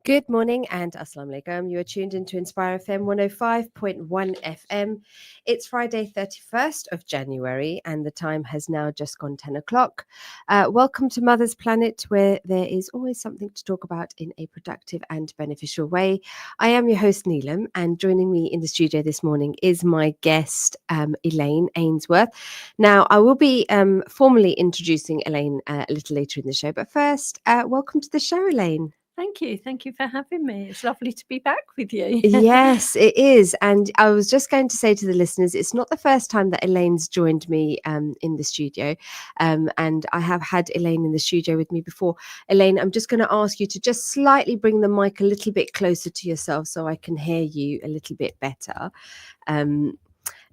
Good morning and Assalamu alaikum. You are tuned into Inspire FM 105.1 FM. It's Friday, 31st of January, and the time has now just gone 10 o'clock. Welcome to Mother's Planet, where there is always something to talk about in a productive and beneficial way. I am your host, Neelum, and joining me in the studio this morning is my guest, Elaine Ainsworth. Now, I will be formally introducing Elaine a little later in the show, but first, welcome to the show, Elaine. Thank you. Thank you for having me. It's lovely to be back with you. Yes, it is. And I was just going to say to the listeners, it's not the first time that Elaine's joined me in the studio. And I have had Elaine in the studio with me before. Elaine, I'm just going to ask you to just slightly bring the mic a little bit closer to yourself so I can hear you a little bit better.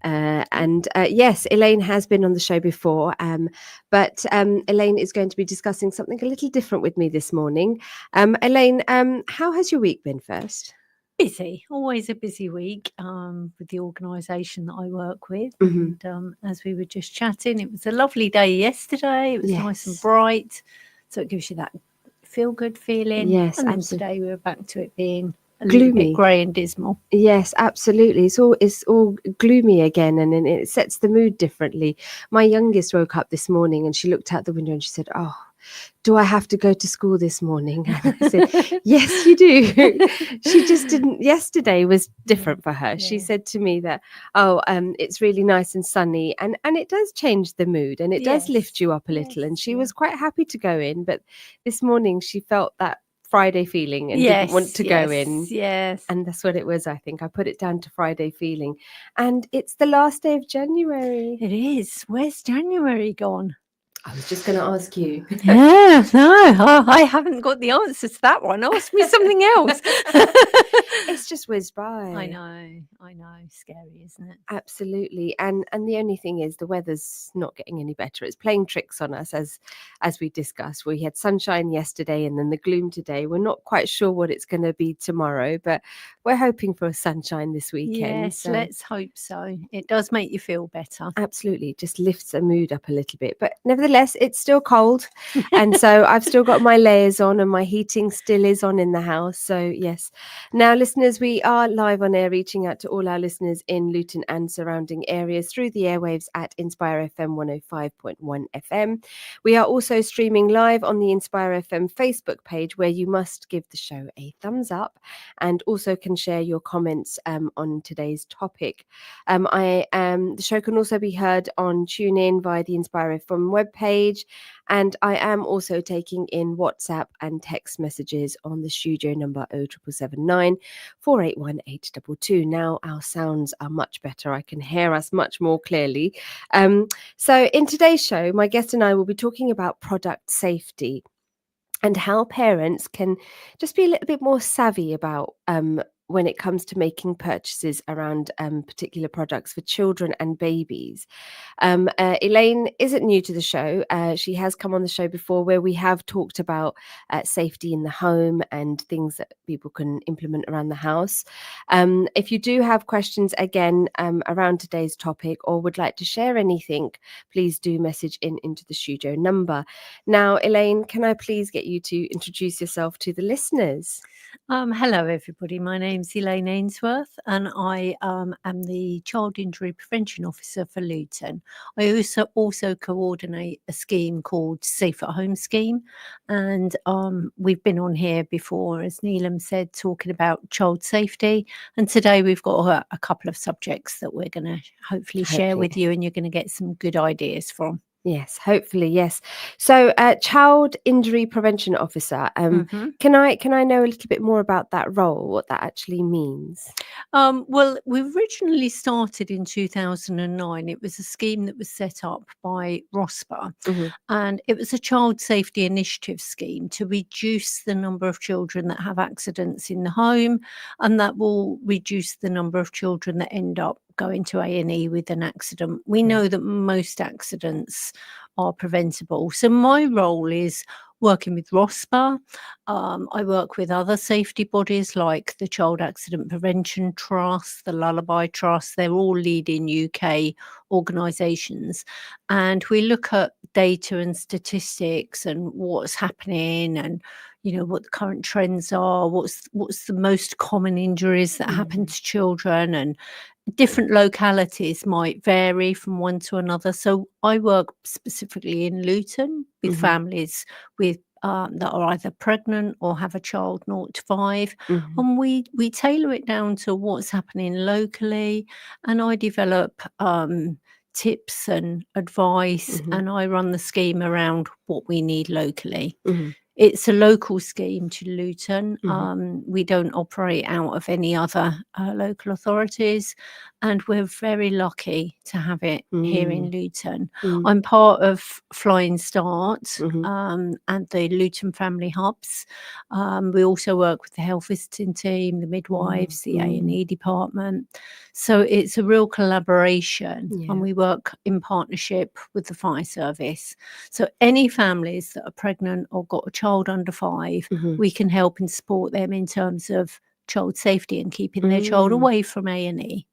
Yes, Elaine has been on the show before, but Elaine is going to be discussing something a little different with me this morning. Elaine, how has your week been first? Busy, always a busy week with the organisation that I work with. Mhm. And as we were just chatting, it was a lovely day yesterday. It was nice and Yes. bright, so it gives you that feel-good feeling. Yes, and then absolutely. today we were back to it being a Gloomy. little bit grey and dismal. Yes, absolutely. It's all gloomy again, and it sets the mood differently. My youngest woke up this morning and she looked out the window and she said, "Oh, do I have to go to school this morning?" And I said, "Yes, you do." She just didn't. Yesterday was different for her. She said to me that, it's really nice and sunny, and it does change the mood, and it does lift you up a little. And she was quite happy to go in, but this morning she felt that Friday feeling and didn't want to go in. Yes. And that's what it was, I think. I put it down to Friday feeling. And it's the last day of January. It is. Where's January gone? I was just going to ask you. Yeah, no, I haven't got the answer to that one. Ask me something else. It's just whizzed by. I know. Scary, isn't it? Absolutely. And the only thing is the weather's not getting any better. It's playing tricks on us as we discussed. We had sunshine yesterday and then the gloom today. We're not quite sure what it's going to be tomorrow, but we're hoping for sunshine this weekend. Yes, let's hope so. It does make you feel better. Absolutely. Just lifts the mood up a little bit. But nevertheless, it's still cold. And so I've still got my layers on and my heating still is on in the house. So yes. Now, listeners, we are live on air, reaching out to all our listeners in Luton and surrounding areas through the airwaves at Inspire FM 105.1 FM. We are also streaming live on the Inspire FM Facebook page, where you must give the show a thumbs up and also can share your comments on today's topic. The show can also be heard on TuneIn via the Inspire FM webpage, and I am also taking in WhatsApp and text messages on the studio number 07779 481 822. Now our sounds are much better. I can hear us much more clearly. So in today's show, my guest and I will be talking about product safety and how parents can just be a little bit more savvy about when it comes to making purchases around particular products for children and babies. Elaine isn't new to the show. She has come on the show before, where we have talked about safety in the home and things that people can implement around the house. If you do have questions again around today's topic or would like to share anything, please do message into the studio number. Now, Elaine, can I please get you to introduce yourself to the listeners? Hello, everybody. My name's Elaine Ainsworth, and I am the Child Injury Prevention Officer for Luton. I also coordinate a scheme called Safe at Home Scheme, and we've been on here before, as Neelum said, talking about child safety. And today we've got a couple of subjects that we're going to hopefully share with you, and you're going to get some good ideas from. Yes, hopefully, yes. So, Child Injury Prevention Officer. Can I know a little bit more about that role, what that actually means? Well, we originally started in 2009. It was a scheme that was set up by ROSPA, and it was a child safety initiative scheme to reduce the number of children that have accidents in the home, and that will reduce the number of children that end up going to A&E with an accident. We know that most accidents are preventable. So my role is working with ROSPA. I work with other safety bodies like the Child Accident Prevention Trust, the Lullaby Trust. They're all leading UK organisations. And we look at data and statistics and what's happening, and what the current trends are, what's the most common injuries that happen to children, and different localities might vary from one to another. So I work specifically in Luton with families with that are either pregnant or have a child 0 to 5, and we tailor it down to what's happening locally, and I develop tips and advice, and I run the scheme around what we need locally. It's a local scheme to Luton. We don't operate out of any other local authorities, and we're very lucky to have it here in Luton. I'm part of Flying Start and the Luton Family Hubs. We also work with the health visiting team, the midwives, the A&E department. So it's a real collaboration, and we work in partnership with the fire service. So any families that are pregnant or got a child under 5, we can help and support them in terms of child safety and keeping their child away from A&E.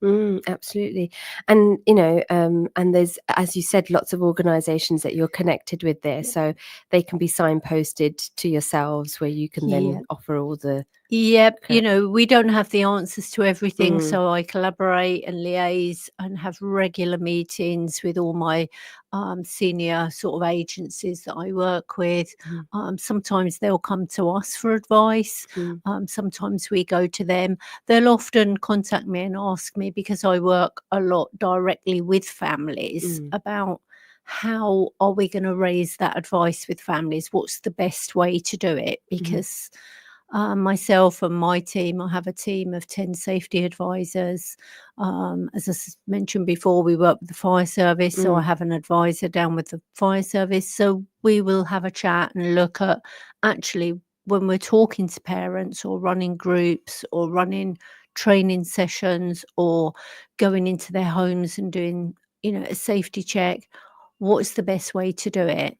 Absolutely. And and there's, as you said, lots of organizations that you're connected with there, so they can be signposted to yourselves where you can then offer all the Yep, we don't have the answers to everything, so I collaborate and liaise and have regular meetings with all my senior sort of agencies that I work with. Sometimes they'll come to us for advice. Sometimes we go to them. They'll often contact me and ask me, because I work a lot directly with families, about how are we going to raise that advice with families? What's the best way to do it? Because myself and my team, I have a team of 10 safety advisors. As I mentioned before, we work with the fire service, so I have an advisor down with the fire service. So we will have a chat and look at, actually, when we're talking to parents or running groups or running training sessions or going into their homes and doing, a safety check, what's the best way to do it?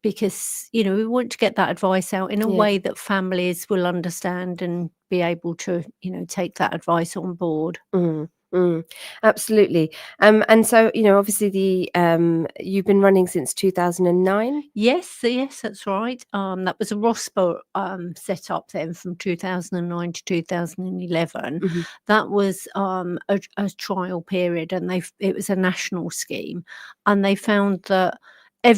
Because we want to get that advice out in a way that families will understand and be able to take that advice on board. Absolutely. And so obviously you've been running since 2009. Yes, that's right. That was a ROSPA set up then from 2009 to 2011. That was a trial period, and it was a national scheme, and they found that there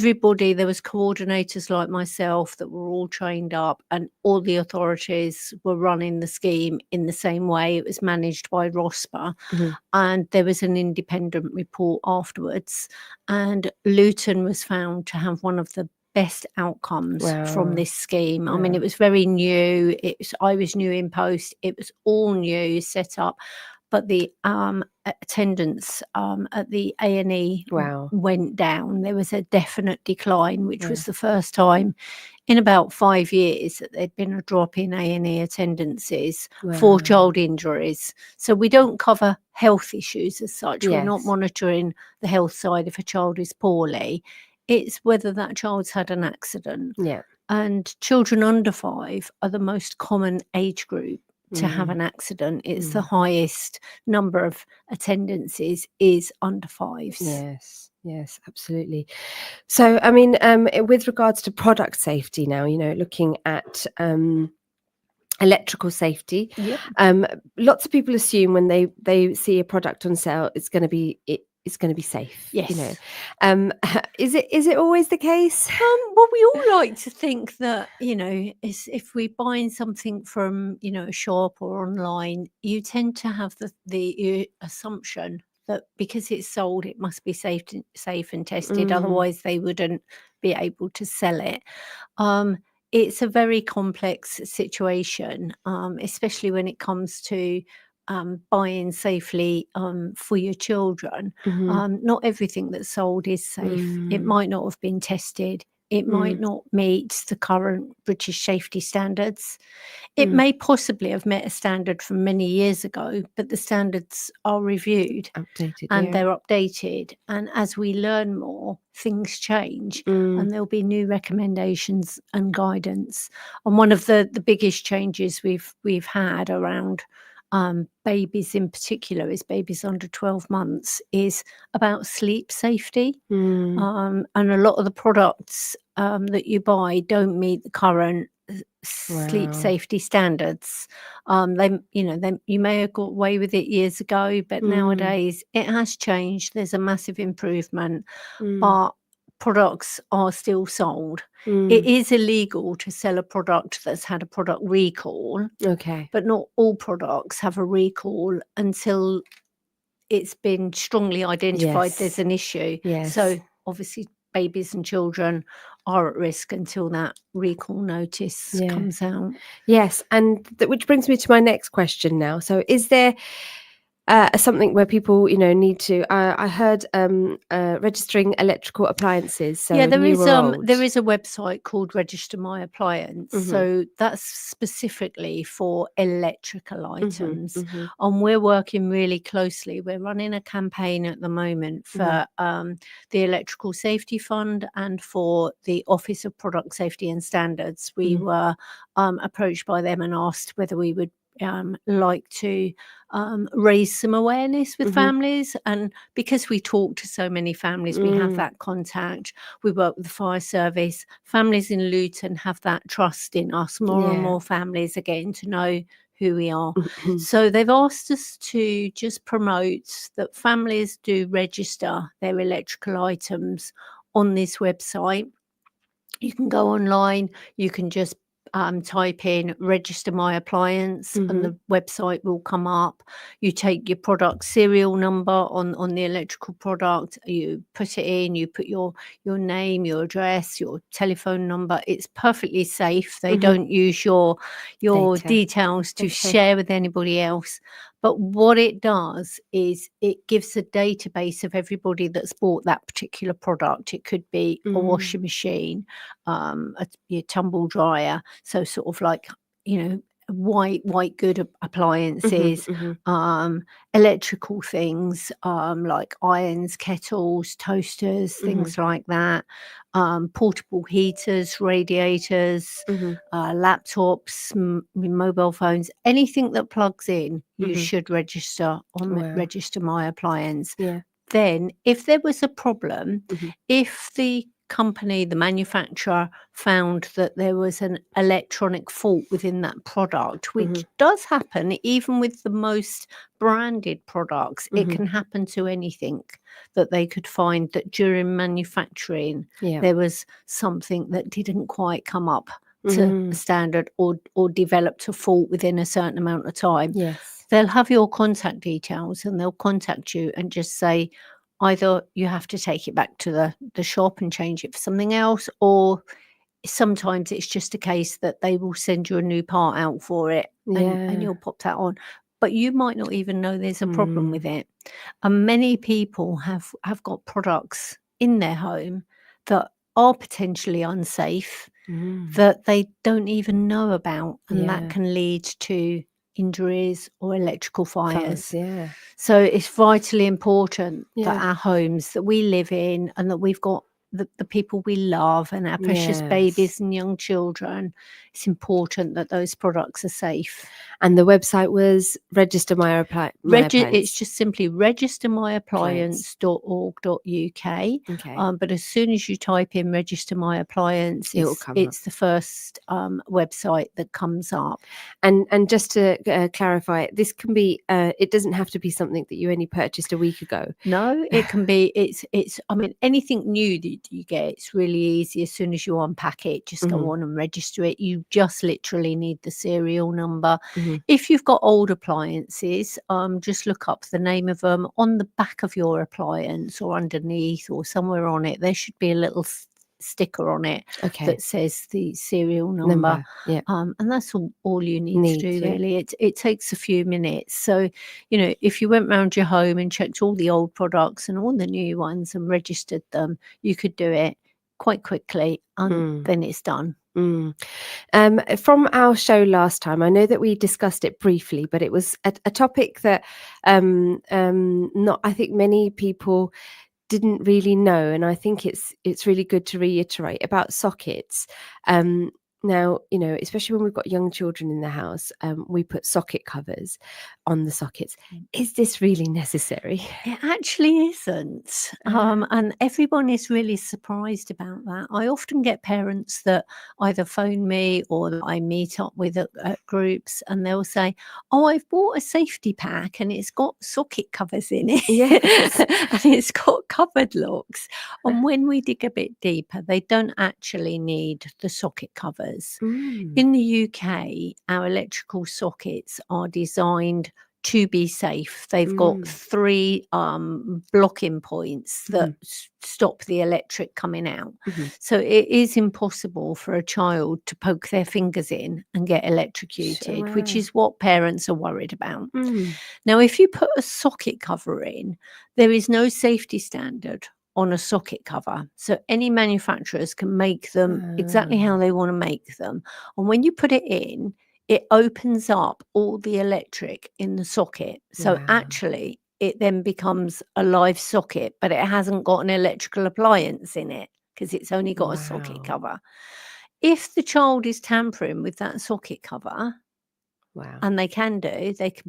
was coordinators like myself that were all trained up, and all the authorities were running the scheme in the same way. It was managed by ROSPA, and there was an independent report afterwards, and Luton was found to have one of the best outcomes from this scheme. I mean, it was very new. I was new in post. It was all new, set up. But the attendance at the A&E went down. There was a definite decline, which was the first time in about 5 years that there'd been a drop in A&E attendances for child injuries. So we don't cover health issues as such. We're not monitoring the health side if a child is poorly. It's whether that child's had an accident. And children under 5 are the most common age group to have an accident. It's the highest number of attendances is under 5s. Yes, absolutely. So, I mean, with regards to product safety now, looking at electrical safety, lots of people assume when they see a product on sale, it's going to be safe. Yes. Is it always the case? Well, we all like to think that, if we're buying something from, a shop or online, you tend to have the assumption that because it's sold, it must be safe and tested. Otherwise, they wouldn't be able to sell it. It's a very complex situation, especially when it comes to buying safely for your children. Not everything that's sold is safe. It might not have been tested. It might not meet the current British safety standards. It Mm. may possibly have met a standard from many years ago, but the standards are reviewed Updated, and yeah. they're updated. And as we learn more, things change and there'll be new recommendations and guidance. And one of the biggest changes we've had around babies in particular, is babies under 12 months, is about sleep safety. Mm. And a lot of the products that you buy don't meet the current sleep Wow. safety standards. You may have got away with it years ago, but nowadays it has changed. There's a massive improvement, Mm. but products are still sold. It Mm. is illegal to sell a product that's had a product recall, Okay. but not all products have a recall until it's been strongly identified there's Yes. an issue. Yes. So obviously babies and children are at risk until that recall notice Yeah. comes out. Yes, and which brings me to my next question now. So, is there something where people, need to? I heard registering electrical appliances, so Yeah, new or old. there is a website called Register My Appliance. So that's specifically for electrical items. And we're working really closely. We're running a campaign at the moment for the Electrical Safety Fund and for the Office of Product Safety and Standards. We were approached by them and asked whether we would like to raise some awareness with families. And because we talk to so many families, we have that contact. We work with the fire service. Families in Luton have that trust in us. More and Yeah. more families are getting to know who we are. So they've asked us to just promote that families do register their electrical items on this website. You can go online, you can just type in register my appliance and the website will come up. You take your product serial number on the electrical product, you put it in, you put your name, your address, your telephone number. It's perfectly safe. They don't use your Data. details to Okay. share with anybody else. But what it does is it gives a database of everybody that's bought that particular product. It could be a washing machine, your tumble dryer, so sort of like, white good appliances, electrical things, like irons, kettles, toasters, things like that, portable heaters, radiators, laptops, mobile phones, anything that plugs in, you should register on Wow. Register My Appliance. Yeah. Then, if there was a problem, if the company, the manufacturer, found that there was an electronic fault within that product, which does happen even with the most branded products, it can happen to anything, that they could find that during manufacturing Yeah. there was something that didn't quite come up to a standard or developed a fault within a certain amount of time. Yes. They'll have your contact details and they'll contact you and just say either you have to take it back to the shop and change it for something else, or sometimes it's just a case that they will send you a new part out for it and Yeah. you'll pop that on. But you might not even know there's a problem Mm. with it. And many people have got products in their home that are potentially unsafe that they don't even know about, and that Yeah. can lead to injuries or electrical fires. Yeah. So it's vitally important that Yeah. our homes that we live in and that we've got the people we love and our precious Yes. babies and young children, it's important that those products are safe. And the website was register my It's appliance. just simply registermyappliance.org.uk. Okay. But as soon as you type in register my appliance, It will come up. it's the first website that comes up. And just to clarify, this can be. It doesn't have to be something that you only purchased a week ago. No, it can be. It's. I mean, anything new that you get, it's really easy. As soon as you unpack it, just go on and register it. You just literally need the serial number. If you've got old appliances, just look up the name of them on the back of your appliance or underneath or somewhere on it. There should be a little sticker on it that says the serial number. Yeah. And that's all you need to do, really. It takes a few minutes. So, if you went round your home and checked all the old products and all the new ones and registered them, you could do it quite quickly, and Mm. then it's done. Mm. From our show last time, I know that we discussed it briefly, but it was a topic that not I think many people didn't really know, and I think it's really good to reiterate about sockets. Now, especially when we've got young children in the house, we put socket covers on the sockets. Is this really necessary? It actually isn't. And everyone is really surprised about that. I often get parents that either phone me or that I meet up with at groups, and they'll say, "Oh, I've bought a safety pack and it's got socket covers in it." Yes. And it's got cupboard locks. And when we dig a bit deeper, they don't actually need the socket covers. Mm. In the UK, our electrical sockets are designed to be safe. They've got 3 blocking points that stop the electric coming out. So it is impossible for a child to poke their fingers in and get electrocuted, which Wow. is what parents are worried about. Mm. Now, if you put a socket cover in, there is no safety standard on a socket cover. So any manufacturers can make them exactly how they want to make them. And when you put it in, it opens up all the electric in the socket. So Wow. actually, it then becomes a live socket, but it hasn't got an electrical appliance in it because it's only got a socket Wow. cover. If the child is tampering with that socket cover, Wow. and they can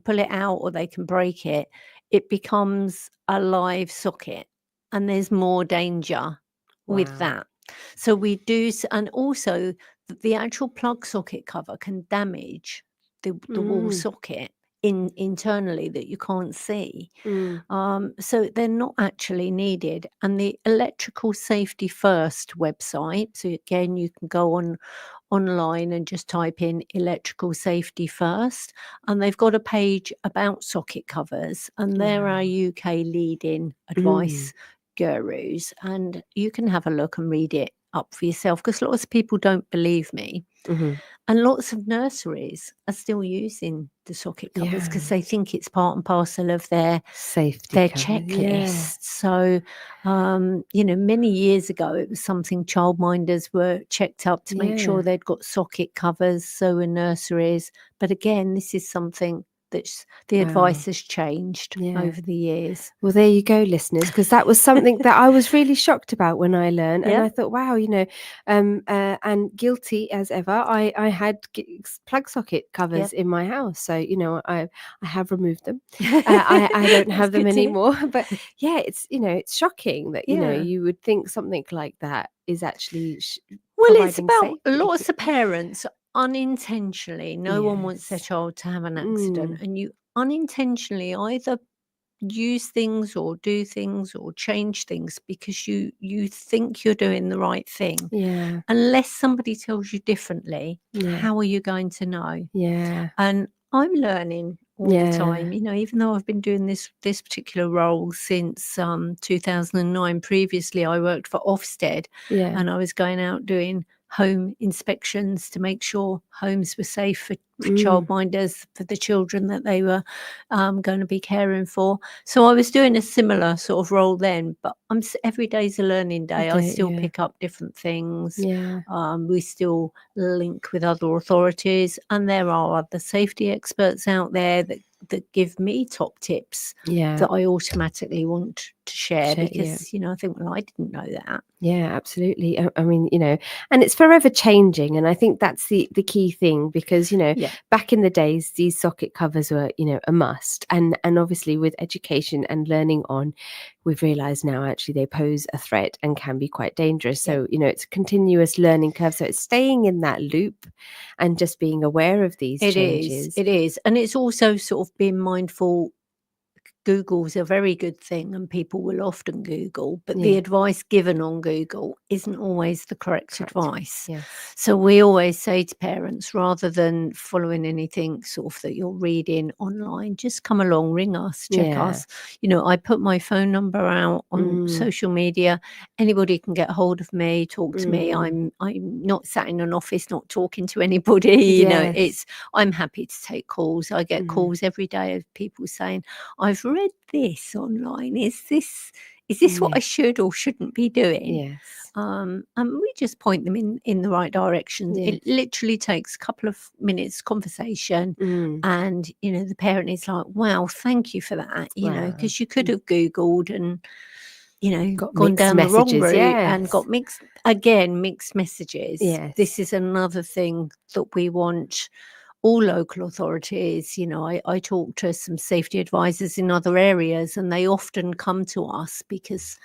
pull it out or they can break it, it becomes a live socket, and there's more danger with Wow. that. So we do, and also the actual plug socket cover can damage the wall socket internally that you can't see. So they're not actually needed. And the Electrical Safety First website, so again, you can go online and just type in electrical safety first, and they've got a page about socket covers, and they're our UK leading advice gurus, and you can have a look and read it up for yourself, because lots of people don't believe me. And lots of nurseries are still using the socket covers because they think it's part and parcel of their Safety cover. checklist. So, many years ago, it was something childminders were checked up to make sure they'd got socket covers. So were nurseries. But again, this is something that's the advice has changed over the years. Well, there you go, listeners, because that was something that I was really shocked about when I learned, and I thought, wow, and guilty as ever, I had plug socket covers in my house, so I have removed them. I don't have them anymore, but it's shocking that you would think something like that is actually Well, it's providing about safety. lots of parents unintentionally. No one wants their child to have an accident, and you unintentionally either use things or do things or change things because you think you're doing the right thing. Yeah. Unless somebody tells you differently, Yeah. how are you going to know? Yeah. And I'm learning all the time, even though I've been doing this particular role since 2009. Previously, I worked for Ofsted, Yeah. and I was going out doing home inspections to make sure homes were safe for childminders, for the children that they were going to be caring for. So I was doing a similar sort of role then, but every day's a learning day. I still pick up different things. Yeah. We still link with other authorities, and there are other safety experts out there that give me top tips that I automatically want to share because I think, well, I didn't know that. Yeah, absolutely. I mean, and it's forever changing, and I think that's the key thing, because back in the days, these socket covers were a must, and obviously with education and learning on, we've realized now actually they pose a threat and can be quite dangerous. So it's a continuous learning curve, so it's staying in that loop and just being aware of these changes. It is, and it's also sort of being mindful. Google's a very good thing, and people will often Google, but the advice given on Google isn't always the correct advice. Yes. So we always say to parents, rather than following anything sort of that you're reading online, just come along, ring us, check us. I put my phone number out on social media. Anybody can get hold of me, talk to me. I'm not sat in an office, not talking to anybody. I'm happy to take calls. I get calls every day of people saying, I've read this online. Is is this what Yeah. I should or shouldn't be doing? Yes. And we just point them in the right direction. Yes. It literally takes a couple of minutes conversation, Mm. and the parent is like, "Wow, thank you for that," Wow. because you could have Googled and Got gone mixed down the wrong messages. route and Yes. got mixed messages. This Yes. is another thing that we want all local authorities. I talk to some safety advisors in other areas, and they often come to us because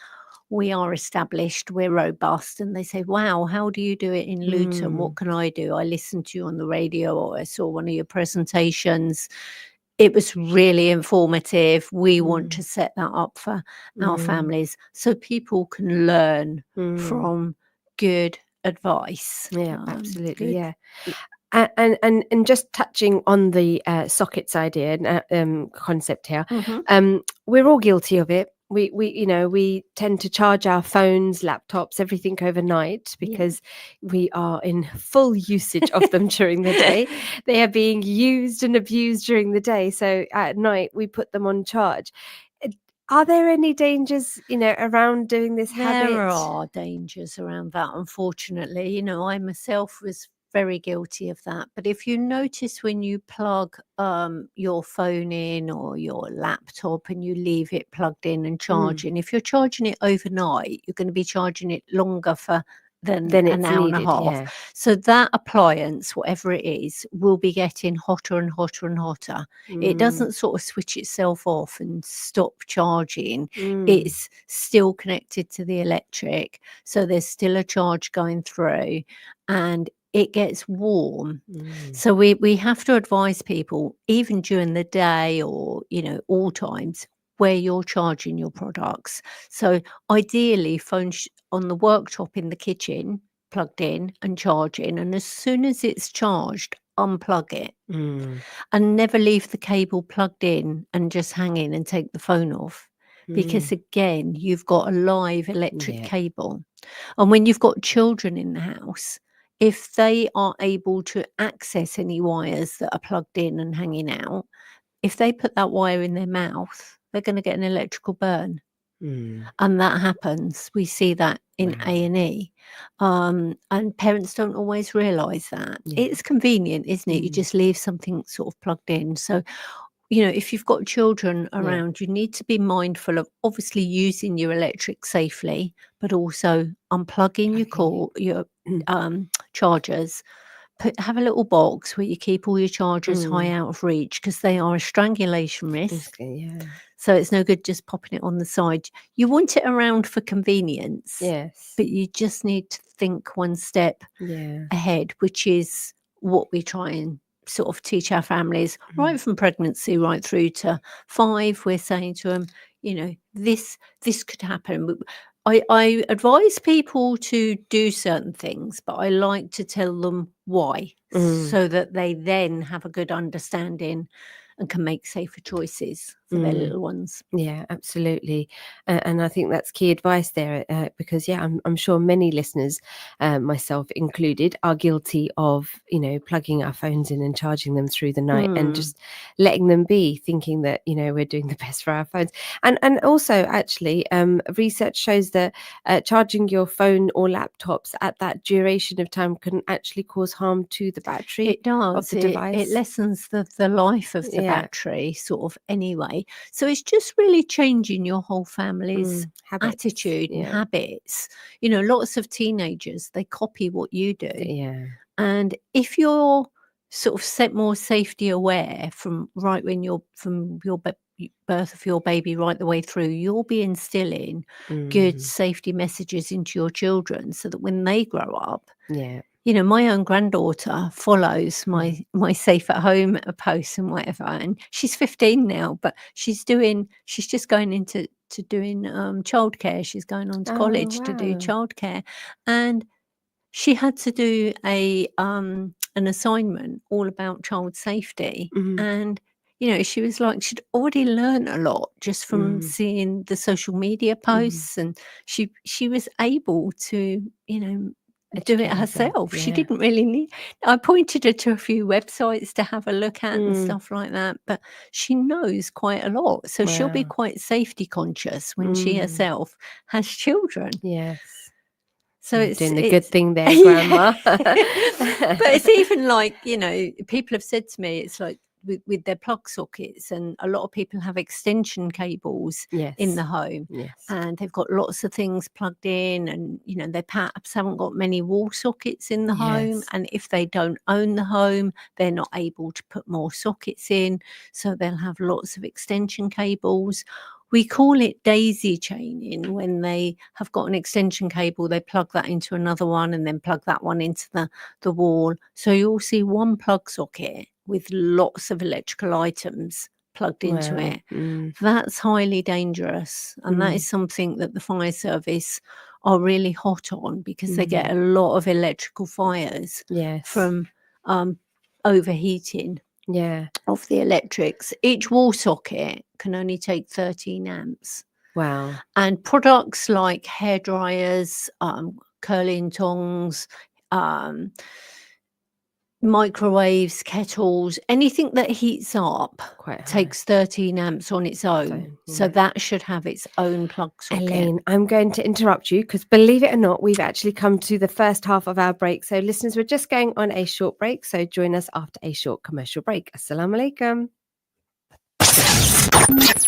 we are established, we're robust, and they say, "Wow, how do you do it in Luton? Mm. What can I do? I listened to you on the radio, or I saw one of your presentations. It was really informative. We want Mm. to set that up for our Mm. families so people can learn Mm. from good advice." Yeah, absolutely. Good. Yeah. And just touching on the sockets idea and concept here, Mhm. we're all guilty of it. We tend to charge our phones, laptops, everything overnight Yeah. because we are in full usage of them during the day. They are being used and abused during the day, so at night we put them on charge. Uh, Are there any dangers, around doing this There habit? are dangers around that, unfortunately. I myself was very guilty of that. But if you notice when you plug your phone in or your laptop and you leave it plugged in and Mm. charging, if you're charging it overnight, you're going to be charging it longer for than Then an it's hour and a needed. half. Yeah. So that appliance, whatever it is, will be getting hotter and hotter and hotter. It Mm. doesn't sort of switch itself off and stop charging. Mm. It's still connected to the electric, so there's still a charge going through, and it gets warm. Mm. So we have to advise people, even during the day or all times, where you're charging your products. So ideally, phone on the worktop in the kitchen, plugged in and charging, and as soon as it's charged, unplug it Mm. and never leave the cable plugged in and just hanging and take the phone off, because Mm. again, you've got a live electric Yeah. cable. And when you've got children in the house, if they are able to access any wires that are plugged in and hanging out, if they put that wire in their mouth, they're going to get an electrical burn. Mm. And that happens. We see that in Wow. A&E. And parents don't always realise that. Yeah. It's convenient, isn't it? You Mm. just leave something sort of plugged in. So, if you've got children Yeah. around, you need to be mindful of obviously using your electric safely, but also unplugging Plugging it. your Mm. chargers. Have a little box where you keep all your chargers high Mm. out of reach, because they are a strangulation It's risk. good. Yeah. So it's no good just popping it on the side. You want it around for convenience, Yes. but you just need to think one step Yeah. ahead, which is what we try and sort of teach our families Mm. right from pregnancy right through to 5. We're saying to them, this could happen. I advise people to do certain things, but I like to tell them why, Mm. so that they then have a good understanding and can make safer choices for their Mm. little ones. Yeah, absolutely, and I think that's key advice there because yeah, I'm sure many listeners, myself included, are guilty of plugging our phones in and charging them through the night and Mm. just letting them be, thinking that we're doing the best for our phones. And also, actually, research shows that charging your phone or laptops at that duration of time can actually cause harm to the battery It of does. the It device. lessens the life of the Yeah. battery sort of anyway. So it's just really changing your whole family's Habits. attitude and Yeah. habits. Lots of teenagers, they copy what you do. Yeah. And if you're sort of set more safety aware from right when you're from your birth of your baby right the way through, you'll be instilling good Mm. safety messages into your children so that when they grow up, Yeah. my own granddaughter follows Mm. my safe at home posts and whatever, and she's 15 now, but she's just going into doing childcare. She's going on to Oh, college to do wow. childcare, and she had to do an assignment all about child safety, Mhm. and she was like, she'd already learned a lot just from Mm. seeing the social media Mhm. posts, and she was able to do it Educate herself. She yeah. didn't really need. I pointed her to a few websites to have a look at and Mm. stuff like that, but she knows quite a lot. So she'll be Wow. quite safety conscious when she Mm. herself has children. Yes. So You're doing the it's good thing there, yeah. Grandma. But it's even like, you know, people have said to me, it's like with their plug sockets, and a lot of people have extension cables in Yes. the home, Yes. and they've got lots of things plugged in, and you know, they perhaps haven't got many wall sockets in the home, Yes. and if they don't own the home, they're not able to put more sockets in, so they'll have lots of extension cables. We call it daisy chaining. When they have got an extension cable, they plug that into another one and then plug that one into the wall. So you'll see one plug socket with lots of electrical items plugged into Wow. it. Mm. That's highly dangerous. And that is something that the fire service are really hot on, because they get a lot of electrical fires Yes. from overheating Yeah. of the electrics. Each wall socket can only take 13 amps. Wow. And products like hair dryers, curling tongs, microwaves, kettles, anything that heats up Quite high. takes 13 amps on its own. So, So yeah. that should have its own plug socket. Elaine, I'm going to interrupt you because, believe it or not, we've actually come to the first half of our break. So listeners, we're just going on a short break. So join us after a short commercial break. Assalamu alaikum.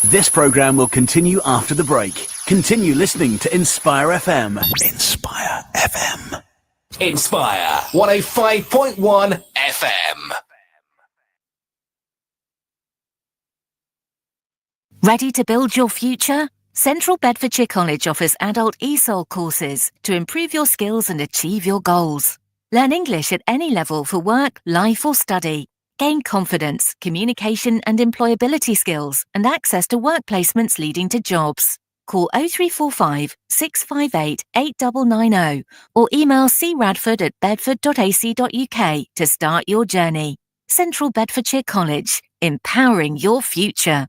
This program will continue after the break. Continue listening to Inspire FM. Inspire FM. Inspire 105.1 FM. Ready to build your future? Central Bedfordshire College offers adult ESOL courses to improve your skills and achieve your goals. Learn English at any level for work, life or study. Gain confidence, communication and employability skills and access to work placements leading to jobs. Call 0345 658 8990 or email cradford@bedford.ac.uk to start your journey. Central Bedfordshire College, empowering your future.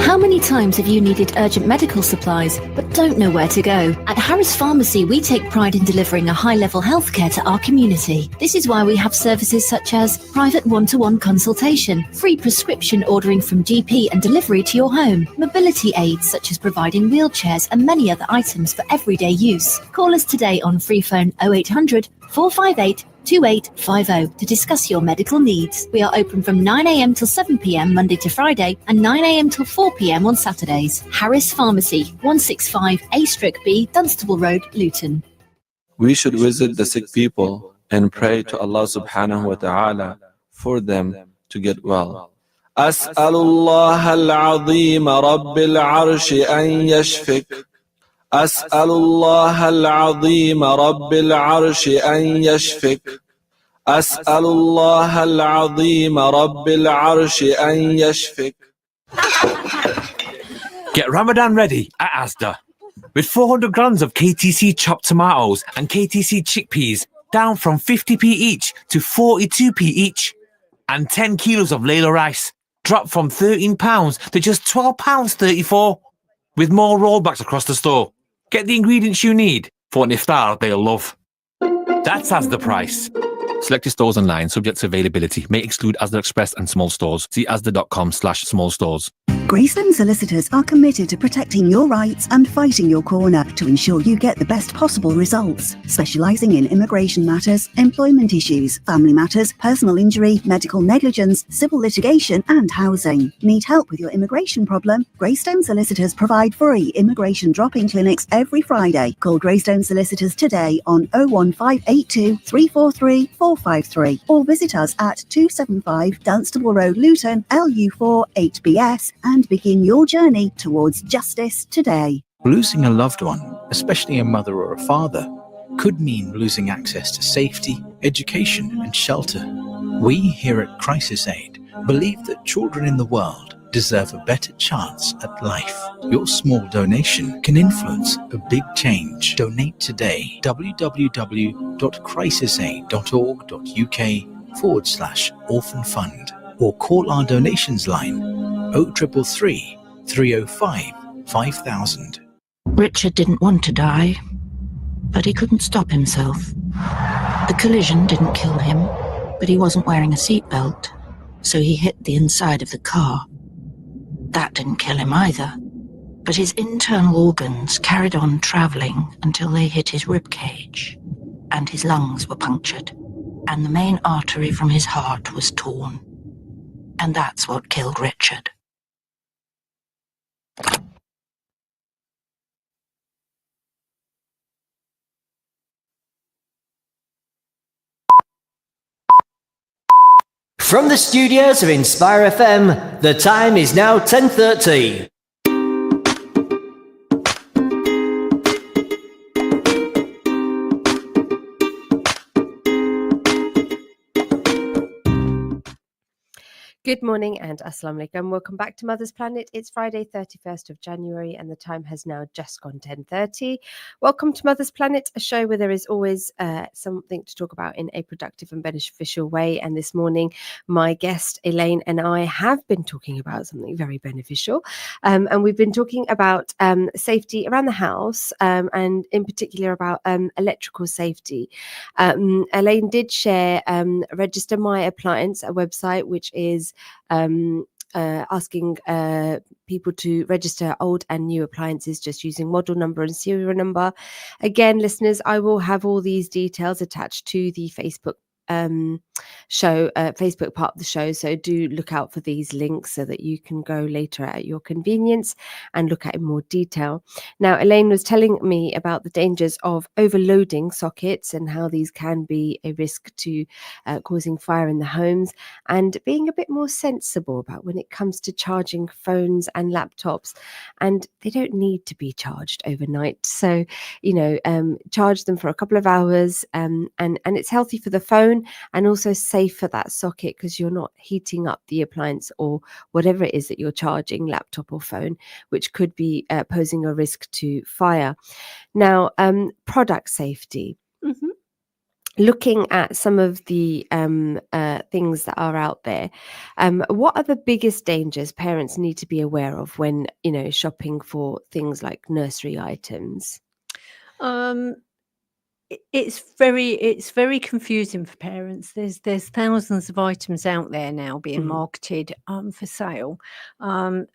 How many times have you needed urgent medical supplies but don't know where to go? At Harris Pharmacy, we take pride in delivering a high-level healthcare to our community. This is why we have services such as private one-to-one consultation, free prescription ordering from GP and delivery to your home, mobility aids such as providing wheelchairs and many other items for everyday use. Call us today on free phone 0800 458 2850 to discuss your medical needs. We are open from 9 a.m. till 7 p.m. Monday to Friday and 9 a.m. till 4 p.m. on Saturdays. Harris Pharmacy, 165 A/B, Dunstable Road, Luton. We should visit the sick people and pray to Allah subhanahu wa ta'ala for them to get well. As'alullah al-azim rabbil arshi an yashfik. As'alullah al-azim rabbil arshi an yashfik. As'alullah al-azim rabbil arshi an yashfik. Get Ramadan ready at Asda. With 400 grams of KTC chopped tomatoes and KTC chickpeas down from 50p each to 42p each. And 10 kilos of Layla rice dropped from £13 to just £12.34. With more rollbacks across the store. Get the ingredients you need for an iftar they'll love. That's Asda price. Selected stores online, subject to availability. May exclude Asda Express and small stores. See asda.com/small stores. Greystone Solicitors are committed to protecting your rights and fighting your corner to ensure you get the best possible results. Specialising in immigration matters, employment issues, family matters, personal injury, medical negligence, civil litigation and housing. Need help with your immigration problem? Greystone Solicitors provide free immigration drop-in clinics every Friday. Call Greystone Solicitors today on 01582 343 453 or visit us at 275 Dunstable Road, Luton, LU4 8BS and begin your journey towards justice today. Losing a loved one, especially a mother or a father, could mean losing access to safety, education and shelter. We here at Crisis Aid believe that children in the world deserve a better chance at life. Your small donation can influence a big change. Donate today. www.crisisaid.org.uk/orphan fund or call our donations line 0333 305 5000. Richard didn't want to die, but he couldn't stop himself. The collision didn't kill him, but he wasn't wearing a seatbelt, so he hit the inside of the car. That didn't kill him either, but his internal organs carried on travelling until they hit his rib cage, and his lungs were punctured, and the main artery from his heart was torn. And that's what killed Richard. From the studios of Inspire FM, the time is now 10:30. Good morning and Assalamu alaikum. Welcome back to Mother's Planet. It's Friday, 31st of January, and the time has now just gone 10:30. Welcome to Mother's Planet, a show where there is always something to talk about in a productive and beneficial way. And this morning, my guest, Elaine, and I have been talking about something very beneficial. And we've been talking about safety around the house, and in particular about electrical safety. Elaine did share Register My Appliance, a website which is asking people to register old and new appliances just using model number and serial number. Again, listeners, I will have all these details attached to the Facebook Facebook part of the show, so do look out for these links so that you can go later at your convenience and look at it in more detail. Now, Elaine was telling me about the dangers of overloading sockets and how these can be a risk to causing fire in the homes, and being a bit more sensible about when it comes to charging phones and laptops. And they don't need to be charged overnight, so charge them for a couple of hours, and it's healthy for the phone and also safe for that socket, because you're not heating up the appliance or whatever it is that you're charging, laptop or phone, which could be posing a risk to fire. Now, product safety. Mm-hmm. Looking at some of the things that are out there, what are the biggest dangers parents need to be aware of when shopping for things like nursery items? It's very confusing for parents. There's thousands of items out there now being marketed for sale, and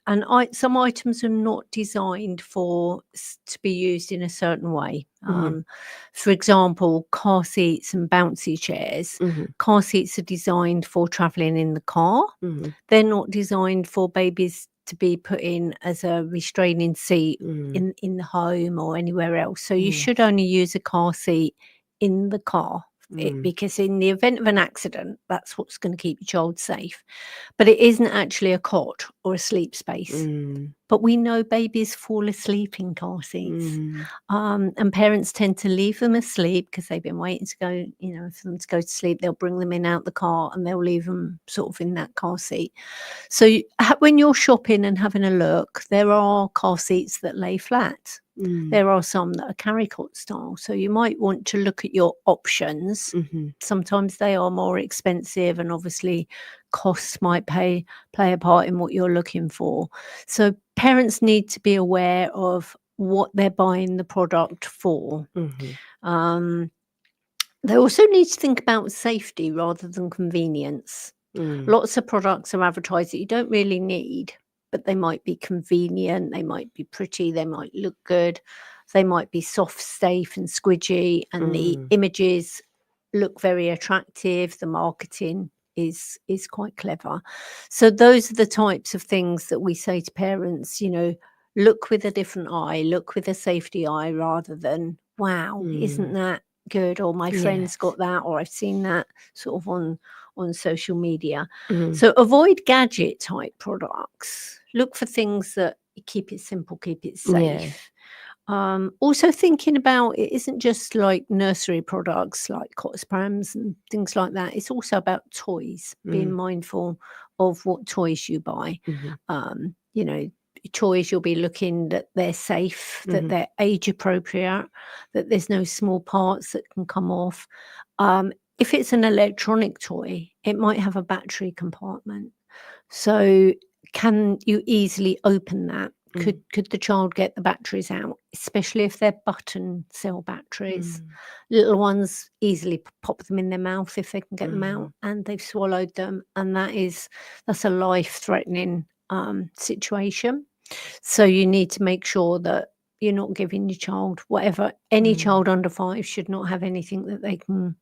some items are not designed to be used in a certain way. For example, car seats and bouncy chairs. Car seats are designed for traveling in the car. They're not designed for babies to be put in as a restraining seat in the home or anywhere else. So you should only use a car seat in the car, because in the event of an accident, that's what's going to keep your child safe. But it isn't actually a cot or a sleep space. But we know babies fall asleep in car seats, and parents tend to leave them asleep because they've been waiting to go, for them to go to sleep. They'll bring them in out the car and they'll leave them sort of in that car seat. So when you're shopping and having a look, there are car seats that lay flat. There are some that are carry cot style. So you might want to look at your options. Sometimes they are more expensive, and obviously costs might play a part in what you're looking for. So parents need to be aware of what they're buying the product for. They also need to think about safety rather than convenience. Lots of products are advertised that you don't really need, but they might be convenient, they might be pretty, they might look good, they might be soft, safe and squidgy, and the images look very attractive. The marketing is quite clever. So those are the types of things that we say to parents, look with a different eye, look with a safety eye, rather than, wow, isn't that good? Or my friend's got that, or I've seen that sort of on social media. So avoid gadget type products. Look for things that keep it simple, keep it safe. Also thinking about, it isn't just like nursery products like cots, prams and things like that. It's also about toys, being mindful of what toys you buy. Toys, you'll be looking that they're safe, that they're age appropriate, that there's no small parts that can come off. If it's an electronic toy, it might have a battery compartment. So can you easily open that? Could the child get the batteries out, especially if they're button cell batteries? Mm. Little ones easily pop them in their mouth if they can get them out, Mm. and they've swallowed them, and that's a life-threatening situation. So you need to make sure that you're not giving your child whatever. Any Mm. child under 5 should not have anything that they can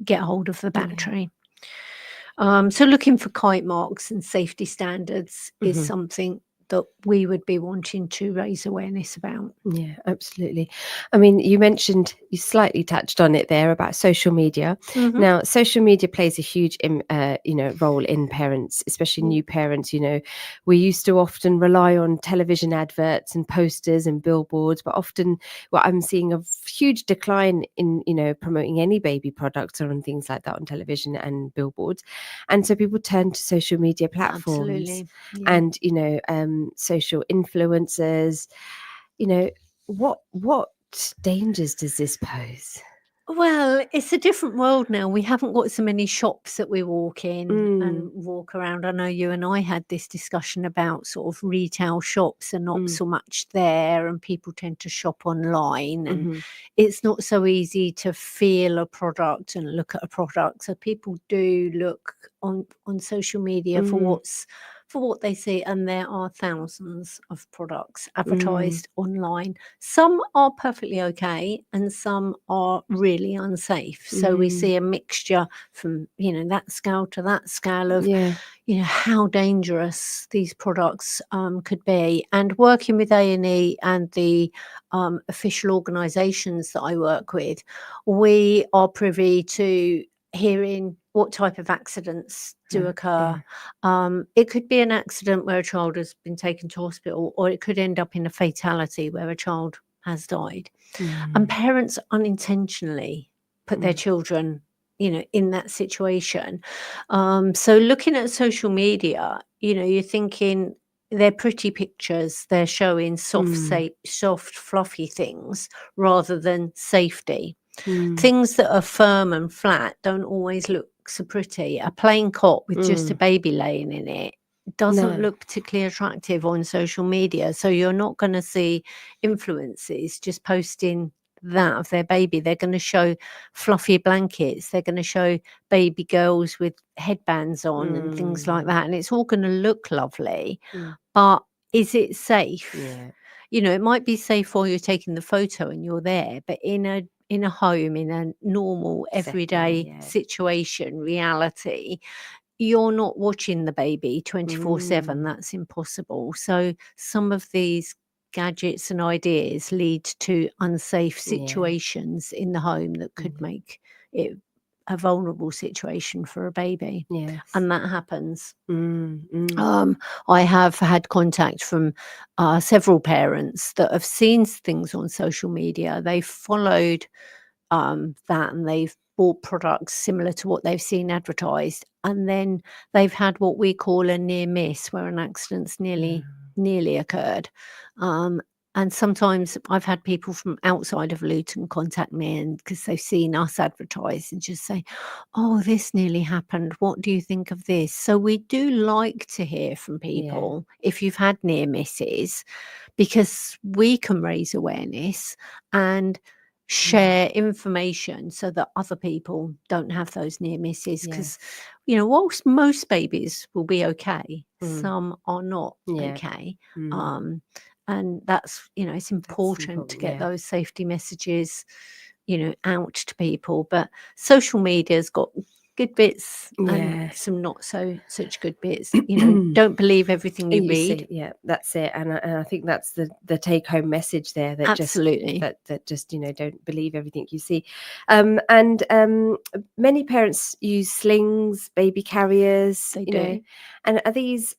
get hold of the Yeah. battery. So looking for kite marks and safety standards is Mhm. something that we would be wanting to raise awareness about. Yeah, absolutely. I mean, you slightly touched on it there about social media. Mhm. Now, social media plays a huge, role in parents, especially Mm. new parents. We used to often rely on television adverts and posters and billboards, but often, I'm seeing a huge decline in, promoting any baby products or on things like that on television and billboards, and so people turn to social media platforms Absolutely. Yeah. and social influencers. What dangers does this pose? Well, it's a different world now. We haven't got so many shops that we walk in and Mm. walk around. I know you and I had this discussion about sort of retail shops are not Mm. so much there, and people tend to shop online, and Mhm. it's not so easy to feel a product and look at a product. So people do look on social media for Mm. what they see, and there are thousands of products Mm. advertised online. Some are perfectly okay, and some are really unsafe. So we Mm. see a mixture from that scale to that scale of Yeah. how dangerous these products could be. And working with A&E and the official organisations that I work with, we are privy to hearing what type of accidents do occur. It could be an accident where a child has been taken to hospital, or it could end up in a fatality where a child has died. And Mm. parents unintentionally put their Mm. children in that situation. So looking at social media, you're thinking they're pretty pictures, they're showing Mm. soft fluffy things rather than safety. Mm. Things that are firm and flat don't always look so pretty. A plain cot with just a Mm. baby laying in it doesn't No. look particularly attractive on social media. So you're not going to see influencers just posting that of their baby. They're going to show fluffy blankets. They're going to show baby girls with headbands on and things like Mm. that. And it's all going to look lovely. Mm. But is it safe? Yeah. It might be safe while you're taking the photo and you're there, but in a home, in a normal Setting, everyday yeah. situation, reality, you're not watching the baby 24/7. Mm. That's impossible. So some of these gadgets and ideas lead to unsafe Yeah. situations in the home that could Mm. make it a vulnerable situation for a baby. Yes. And that happens. Mm. Mm. I have had contact from several parents that have seen things on social media. They've followed that, and they've bought products similar to what they've seen advertised, and then they've had what we call a near miss, where an accident's nearly occurred. And sometimes I've had people from outside of Luton contact me, and because they've seen us advertise, and just say, "Oh, this nearly happened. What do you think of this?" So we do like to hear from Yeah. people if you've had near misses, because we can raise awareness and share information so that other people don't have those near misses. Because Yes. whilst most babies will be okay, Mm. some are not Yeah. okay. Mm. And that's it's important to important, get yeah. those safety messages out to people. But social media's got good bits and Yeah. some not so such good bits. Don't believe everything you read. See, yeah, that's it, and I think that's the take home message there. That Absolutely. just don't believe everything you see, and many parents use slings, baby carriers, They do. and are these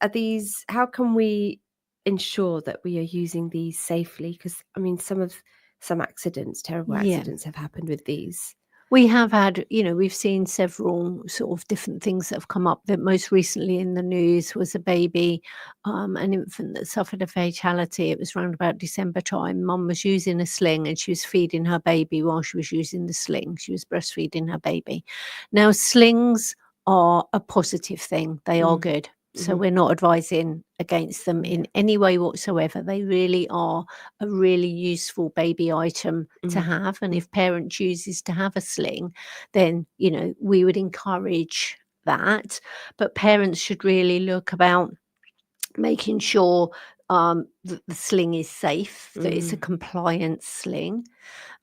how can we ensure that we are using these safely? Because I mean, some accidents, terrible Yeah. accidents, have happened with these. We have had, we've seen several sort of different things that have come up. That most recently in the news was a baby, an infant that suffered a fatality. It was around about December time. Mum was using a sling and she was feeding her baby while she was using the sling. She was breastfeeding her baby. Now, slings are a positive thing. They are Mm. good. So we're not advising against them in any way whatsoever. They really are a really useful baby item to have. And if parent chooses to have a sling, then, you know, we would encourage that. But parents should really look about making sure that the sling is safe, that it's a compliant sling,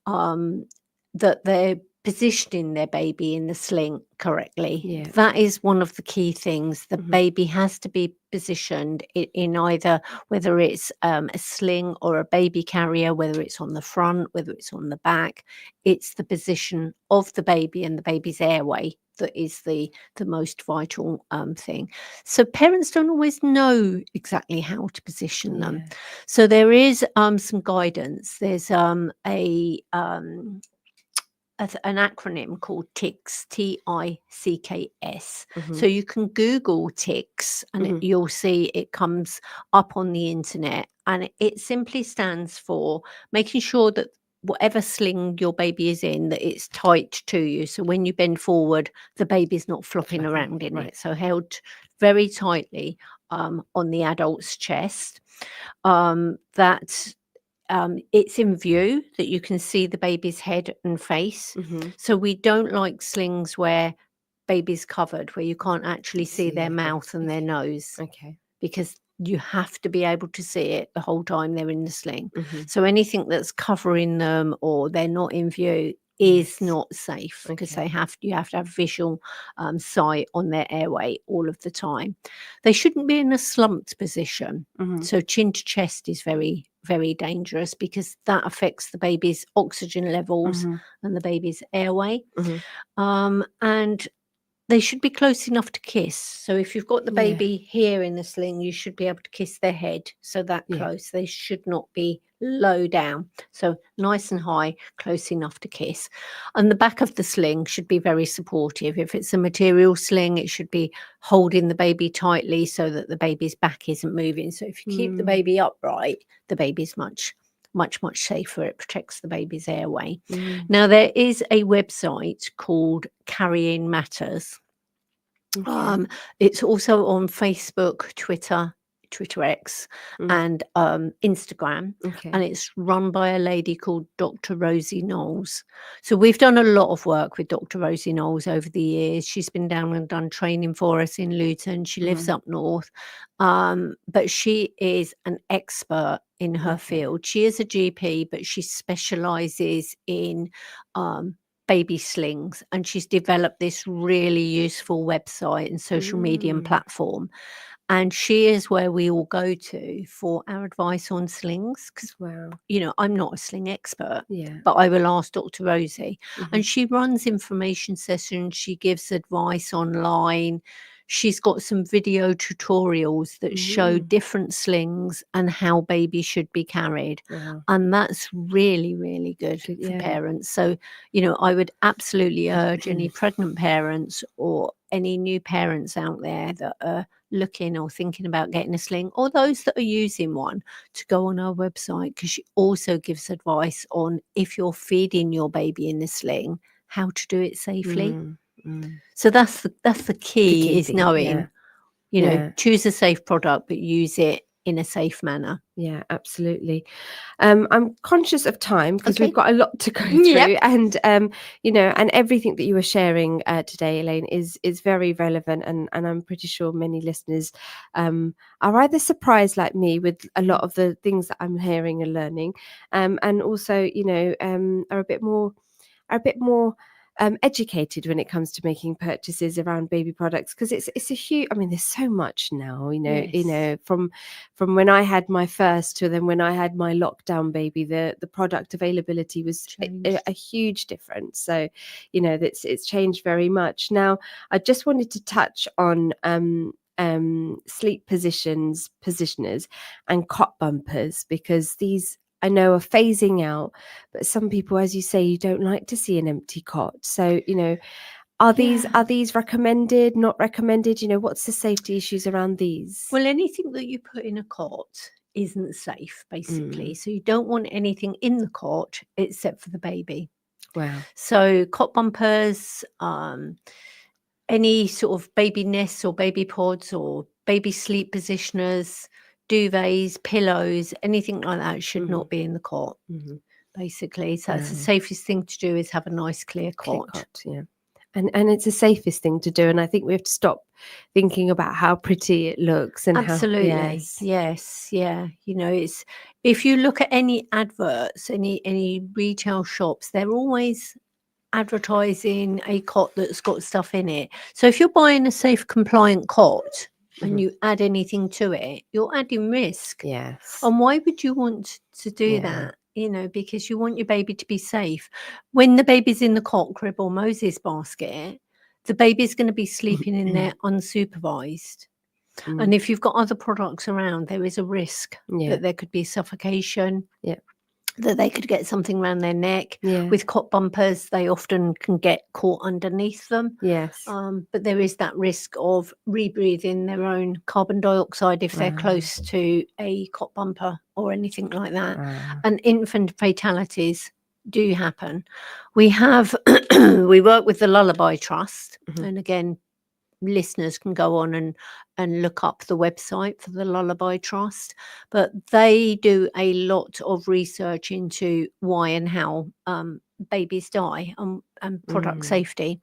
that they're positioning their baby in the sling correctly. Yeah. That is one of the key things. The baby has to be positioned in either, whether it's a sling or a baby carrier, whether it's on the front, whether it's on the back. It's the position of the baby and the baby's airway that is the most vital thing. So parents don't always know exactly how to position them. So there is some guidance. There's an acronym called TICS, TICKS. So you can Google TICS and you'll see it comes up on the internet, and it simply stands for making sure that whatever sling your baby is in, that it's tight to you. So when you bend forward, the baby's not flopping around in it. So held very tightly on the adult's chest. That it's in view, that you can see the baby's head and face. So we don't like slings where baby's covered, where you can't actually see their mouth and their nose. Okay. Because you have to be able to see it the whole time they're in the sling. So anything that's covering them or they're not in view is not safe, because you have to have visual sight on their airway all of the time. They shouldn't be in a slumped position. So chin to chest is very, very dangerous, because that affects the baby's oxygen levels and the baby's airway. And they should be close enough to kiss. So if you've got the baby here in the sling, you should be able to kiss their head. So that close. They should not be low down. So nice and high, close enough to kiss. And the back of the sling should be very supportive. If it's a material sling, it should be holding the baby tightly so that the baby's back isn't moving. So if you keep the baby upright, the baby's much safer. It protects the baby's airway. Now, there is a website called Carrying Matters. It's also on Facebook, Twitter X, and Instagram, and it's run by a lady called Dr. Rosie Knowles. So we've done a lot of work with Dr. Rosie Knowles over the years. She's been down and done training for us in Luton. She lives up north, but she is an expert in her field. She is a GP, but she specializes in baby slings, and she's developed this really useful website and social media platform. And she is where we all go to for our advice on slings, because, you know, I'm not a sling expert, but I will ask Dr. Rosie. And she runs information sessions. She gives advice online. She's got some video tutorials that show different slings and how babies should be carried. And that's really, really good for parents. So, you know, I would absolutely urge any pregnant parents or any new parents out there that are looking or thinking about getting a sling, or those that are using one, to go on our website, because she also gives advice on, if you're feeding your baby in the sling, how to do it safely. So that's the key is thing, knowing, you know, choose a safe product, but use it in a safe manner. Yeah, absolutely. I'm conscious of time, because we've got a lot to go through, and you know, and everything that you were sharing today, Elaine, is very relevant, and I'm pretty sure many listeners are either surprised like me with a lot of the things that I'm hearing and learning, and also, you know, are a bit more educated when it comes to making purchases around baby products, because it's a huge, I mean, there's so much now, you know, from when I had my first to then when I had my lockdown baby, the product availability was a huge difference. So, you know, it's changed very much. Now, I just wanted to touch on sleep positioners and cot bumpers, because these, I know, are phasing out, but some people, as you say, you don't like to see an empty cot. So, you know, are these recommended, not recommended? You know, what's the safety issues around these? Well, anything that you put in a cot isn't safe, basically. So you don't want anything in the cot except for the baby. Wow. So cot bumpers, any sort of baby nests or baby pods or baby sleep positioners, duvets, pillows, anything like that should not be in the cot, basically. So that's the safest thing to do, is have a nice clear cot. Yeah. And it's the safest thing to do. And I think we have to stop thinking about how pretty it looks and Absolutely. how Yes. Yeah. You know, it's, if you look at any adverts, any retail shops, they're always advertising a cot that's got stuff in it. So if you're buying a safe compliant cot and you add anything to it, you're adding risk. Yes. And why would you want to do that? You know, because you want your baby to be safe. When the baby's in the cot, crib, or Moses basket, the baby's going to be sleeping in there unsupervised. And if you've got other products around, there is a risk that there could be suffocation. That they could get something around their neck. With cot bumpers, they often can get caught underneath them. Yes. But there is that risk of rebreathing their own carbon dioxide if they're close to a cot bumper or anything like that. And infant fatalities do happen. We have, we work with the Lullaby Trust, and again, listeners can go on and look up the website for the Lullaby Trust, but they do a lot of research into why and how babies die, and product safety.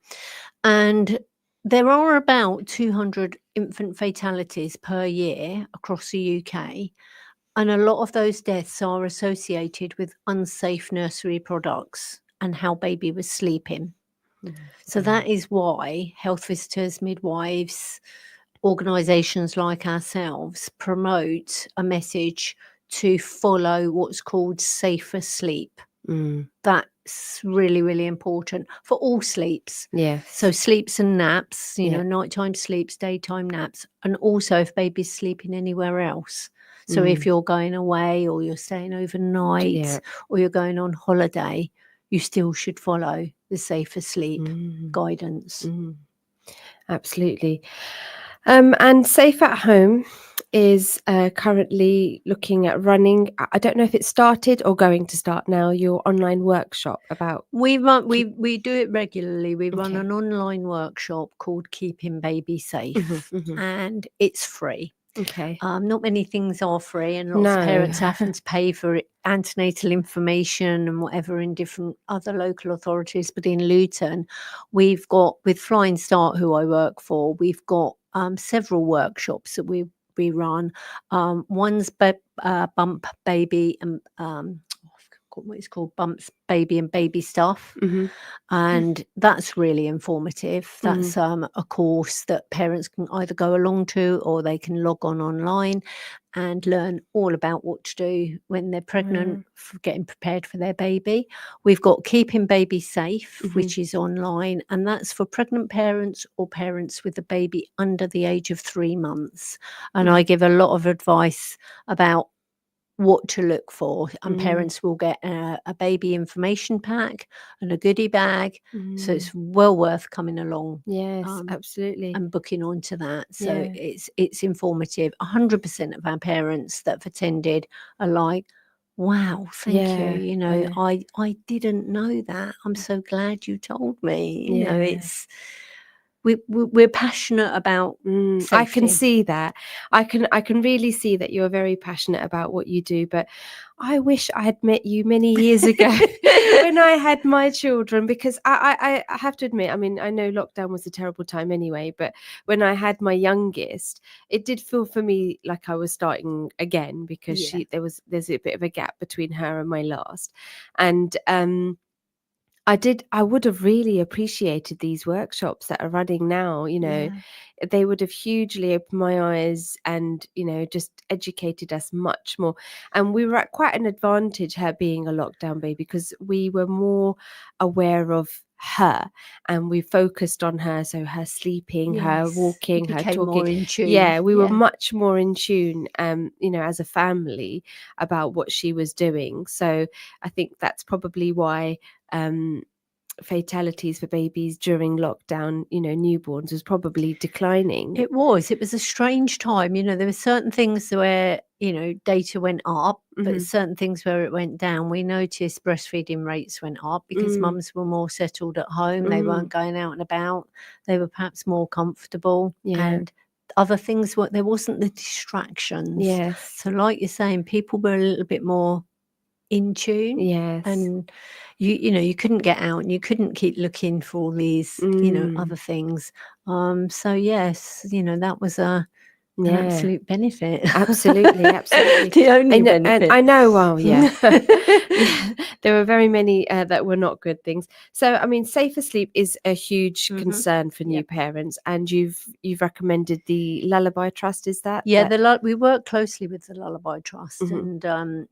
And there are about 200 infant fatalities per year across the UK, and a lot of those deaths are associated with unsafe nursery products and how baby was sleeping. So that is why health visitors, midwives, organisations like ourselves promote a message to follow what's called safer sleep. That's really, really important for all sleeps. So sleeps and naps, you know, nighttime sleeps, daytime naps, and also if baby's sleeping anywhere else. So if you're going away or you're staying overnight or you're going on holiday, you still should follow the safer sleep guidance. Absolutely. And Safe at Home is currently looking at running, I don't know if it started or going to start now, your online workshop about... We do it regularly. We run an online workshop called Keeping Baby Safe, and it's free. Not many things are free, and lots of parents having to pay for antenatal information and whatever in different other local authorities. But in Luton, we've got, with Flying Start, who I work for, we've got several workshops that we run. One's Bump Baby and what it's called, Bumps Baby and Baby Stuff, and that's really informative. That's a course that parents can either go along to or they can log on online and learn all about what to do when they're pregnant, for getting prepared for their baby. We've got Keeping Baby Safe, which is online, and that's for pregnant parents or parents with a baby under the age of 3 months. And I give a lot of advice about what to look for, and parents will get a baby information pack and a goodie bag, so it's well worth coming along. Absolutely. And booking onto that. So it's informative. 100% of our parents that have attended are like, wow, thank you, you know, I didn't know that, I'm so glad you told me. You know, it's we're passionate about safety. I can see that. I can really see that you're very passionate about what you do, but I wish I had met you many years ago when I had my children, because I have to admit, I mean, I know lockdown was a terrible time anyway, but when I had my youngest, it did feel for me like I was starting again, because there's a bit of a gap between her and my last. And I would have really appreciated these workshops that are running now, you know, they would have hugely opened my eyes and, you know, just educated us much more. And we were at quite an advantage, her being a lockdown baby, because we were more aware of her and we focused on her. So her sleeping, her walking, her talking. More in tune. We were much more in tune, you know, as a family about what she was doing. So I think that's probably why fatalities for babies during lockdown, you know, newborns, was probably declining. It was a strange time. You know, there were certain things where, you know, data went up, but certain things where it went down. We noticed breastfeeding rates went up because mums were more settled at home. They weren't going out and about. They were perhaps more comfortable. And other things, there wasn't the distractions. Yes. So like you're saying, people were a little bit more in tune. Yes. And you couldn't get out and you couldn't keep looking for all these, other things. So yes, that was an absolute benefit. Absolutely, absolutely. The only benefit. And I know, well, yeah. Yeah, there were very many that were not good things. So, I mean, safer sleep is a huge concern for new parents, and you've recommended the Lullaby Trust. Is that? Yeah, we work closely with the Lullaby Trust, and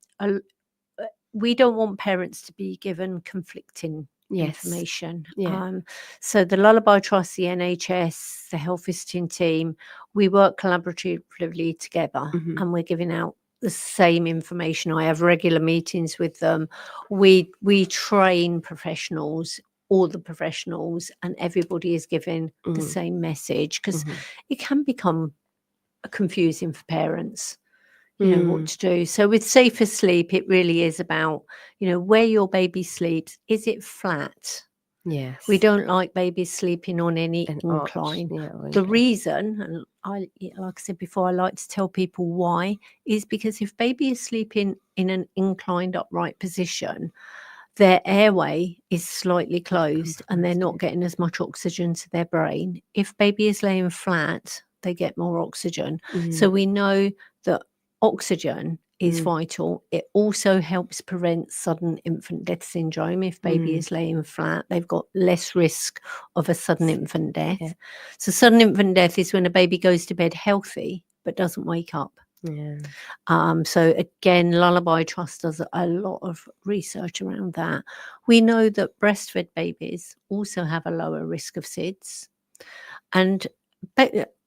we don't want parents to be given conflicting information. Yeah. So the Lullaby Trust, the NHS, the health visiting team, we work collaboratively together, and we're giving out the same information. I have regular meetings with them. We train professionals, all the professionals, and everybody is given the same message, because it can become confusing for parents. What to do. So with safer sleep, it really is about, where your baby sleeps. Is it flat? Yes. We don't like babies sleeping on any incline. The reason, and like I said before, I like to tell people why, is because if baby is sleeping in an inclined upright position, their airway is slightly closed and they're not getting as much oxygen to their brain. If baby is laying flat, they get more oxygen. So we know that oxygen is vital. It also helps prevent sudden infant death syndrome. If baby is laying flat, they've got less risk of a sudden infant death. Yeah. So sudden infant death is when a baby goes to bed healthy but doesn't wake up. Yeah. So again, Lullaby Trust does a lot of research around that. We know that breastfed babies also have a lower risk of SIDS, and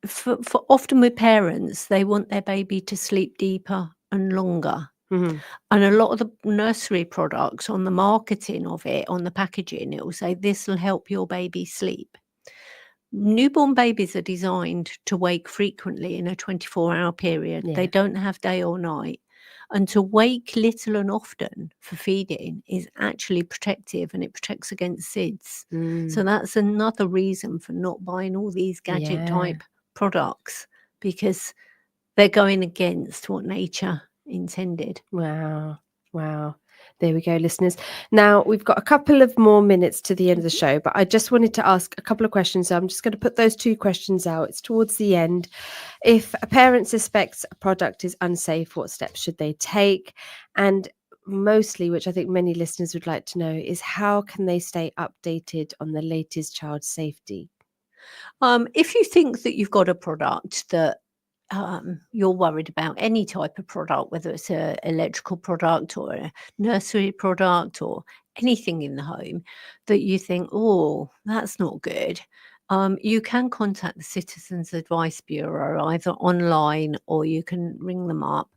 for often with parents, they want their baby to sleep deeper and longer. And a lot of the nursery products on the marketing of it, on the packaging, it will say this will help your baby sleep. Newborn babies are designed to wake frequently in a 24-hour period. Yeah. They don't have day or night. And to wake little and often for feeding is actually protective, and it protects against SIDS. So that's another reason for not buying all these gadget type products, because they're going against what nature intended. Wow. There we go, listeners. Now we've got a couple of more minutes to the end of the show, but I just wanted to ask a couple of questions. So I'm just going to put those 2 questions out. It's towards the end. If a parent suspects a product is unsafe, what steps should they take? And mostly, which I think many listeners would like to know, is how can they stay updated on the latest child safety? If you think that you've got a product that you're worried about, any type of product, whether it's an electrical product or a nursery product or anything in the home that you think, oh, that's not good, you can contact the Citizens Advice Bureau either online or you can ring them up.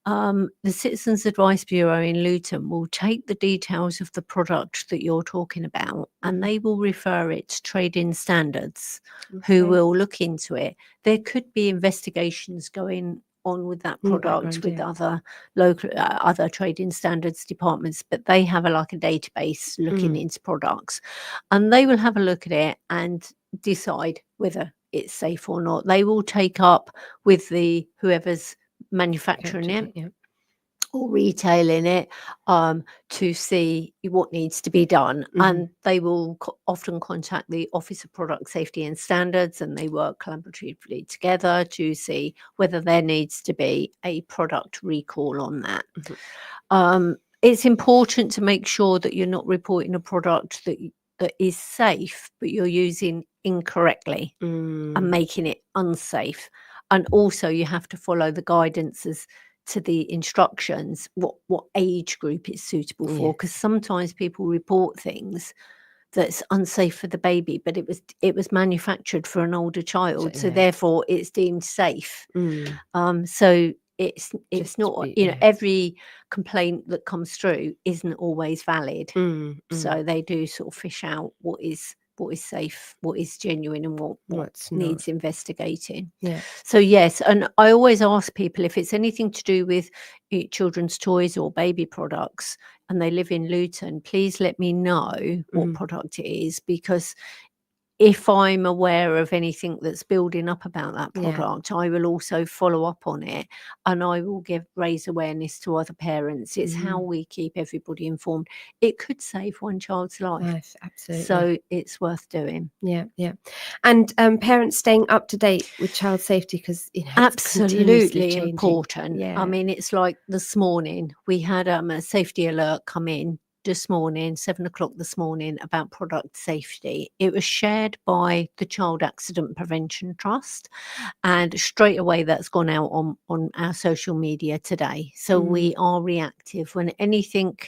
The Citizens Advice Bureau in Luton will take the details of the product that you're talking about and they will refer it to Trade-in Standards, who will look into it. There could be investigations going on with that product with other local other Trade-in Standards departments, but they have a database looking into products, and they will have a look at it and decide whether it's safe or not. They will take up with whoever's manufacturing it or retailing it to see what needs to be done, and they will often contact the Office of Product Safety and Standards, and they work collaboratively together to see whether there needs to be a product recall on that. It's important to make sure that you're not reporting a product that is safe but you're using incorrectly and making it unsafe. And also you have to follow the guidances to the instructions, what age group it's suitable for, because sometimes people report things that's unsafe for the baby, but it was manufactured for an older child, so therefore it's deemed safe. So it's just not every complaint that comes through isn't always valid. So they do sort of fish out what is safe, what is genuine, and what needs investigating. So yes, and I always ask people if it's anything to do with children's toys or baby products and they live in Luton, please let me know what product it is, because if I'm aware of anything that's building up about that Yeah. product, I will also follow up on it, and I will raise awareness to other parents. It's how we keep everybody informed. It could save one child's life. Absolutely. So it's worth doing. Yeah. And parents staying up to date with child safety, because it's continuously Absolutely changing. important. Yeah. I mean, it's like this morning we had a safety alert come in this morning, 7:00 this morning, about product safety. It was shared by the Child Accident Prevention Trust, and straight away that's gone out on our social media today. So we are reactive when anything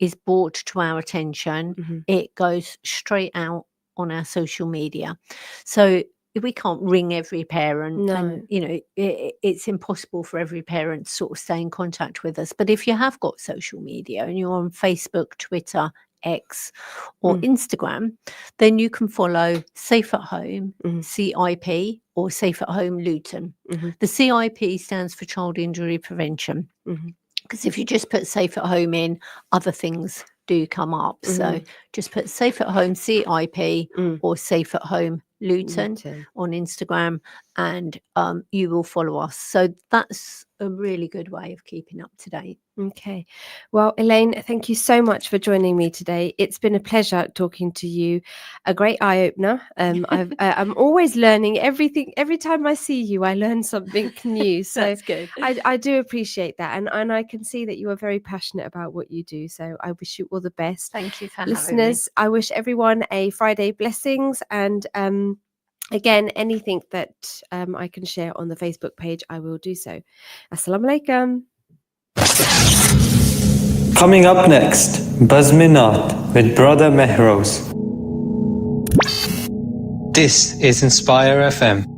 is brought to our attention. It goes straight out on our social media. So we can't ring every parent, and it's impossible for every parent to sort of stay in contact with us. But if you have got social media and you're on Facebook, Twitter, X, or Instagram, then you can follow Safe at Home, CIP, or Safe at Home Luton. The CIP stands for Child Injury Prevention, because if you just put Safe at Home in, other things do come up. So just put Safe at Home CIP or Safe at Home Luton on Instagram, and you will follow us. So that's a really good way of keeping up to date. Okay. Well, Elaine, thank you so much for joining me today. It's been a pleasure talking to you. A great eye-opener. I'm always learning everything. Every time I see you, I learn something new. So That's good. I do appreciate that. And I can see that you are very passionate about what you do. So I wish you all the best. Thank you for having me. Listeners, I wish everyone a Friday blessings. And again, anything that I can share on the Facebook page, I will do so. Assalamu alaikum. Coming up next, Buzz Minot with Brother Mehros. This is Inspire FM.